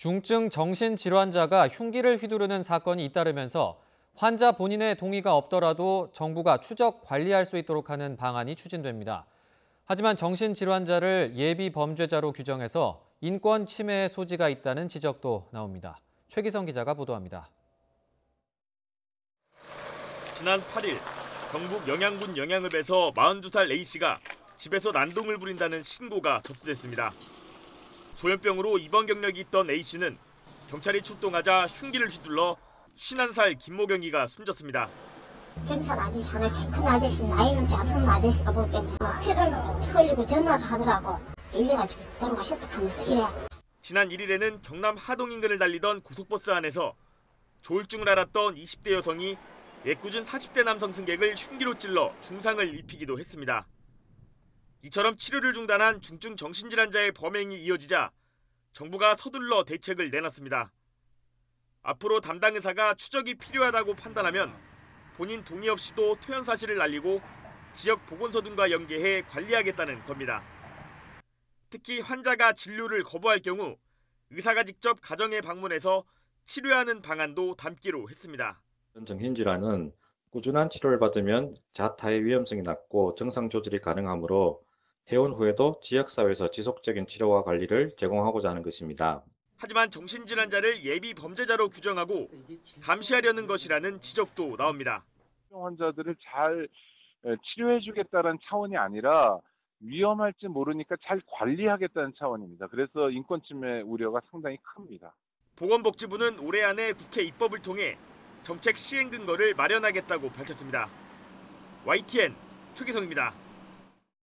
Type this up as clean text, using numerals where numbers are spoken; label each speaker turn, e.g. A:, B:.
A: 중증 정신질환자가 흉기를 휘두르는 사건이 잇따르면서 환자 본인의 동의가 없더라도 정부가 추적 관리할 수 있도록 하는 방안이 추진됩니다. 하지만 정신질환자를 예비 범죄자로 규정해서 인권 침해의 소지가 있다는 지적도 나옵니다. 최기성 기자가 보도합니다.
B: 지난 8일 경북 영양군 영양읍에서 42살 A씨가 집에서 난동을 부린다는 신고가 접수됐습니다. 조현병으로 입원 경력이 있던 A씨는 경찰이 출동하자 흉기를 휘둘러 51살 김모경이가 숨졌습니다.
C: 경찰 아저씨 하나 키 큰 아저씨 나이는 잡순 아저씨가 보기에는 피를 흘리고 전화를 하더라고. 찔려가지고 돌아가셨다 하면서 이래.
B: 지난 1일에는 경남 하동 인근을 달리던 고속버스 안에서 조울증을 앓았던 20대 여성이 애꿎은 40대 남성 승객을 흉기로 찔러 중상을 입히기도 했습니다. 이처럼 치료를 중단한 중증 정신질환자의 범행이 이어지자 정부가 서둘러 대책을 내놨습니다. 앞으로 담당 의사가 추적이 필요하다고 판단하면 본인 동의 없이도 퇴원 사실을 알리고 지역 보건소 등과 연계해 관리하겠다는 겁니다. 특히 환자가 진료를 거부할 경우 의사가 직접 가정에 방문해서 치료하는 방안도 담기로 했습니다.
D: 정신질환은 꾸준한 치료를 받으면 자타의 위험성이 낮고 정상 조절이 가능하므로 퇴원 후에도 지역사회에서 지속적인 치료와 관리를 제공하고자 하는 것입니다.
B: 하지만 정신질환자를 예비 범죄자로 규정하고 감시하려는 것이라는 지적도 나옵니다.
E: 환자들을 잘 치료해주겠다는 차원이 아니라 위험할지 모르니까 잘 관리하겠다는 차원입니다. 그래서 인권 침해 우려가 상당히 큽니다.
B: 보건복지부는 올해 안에 국회 입법을 통해 정책 시행 근거를 마련하겠다고 밝혔습니다. YTN 최기성입니다.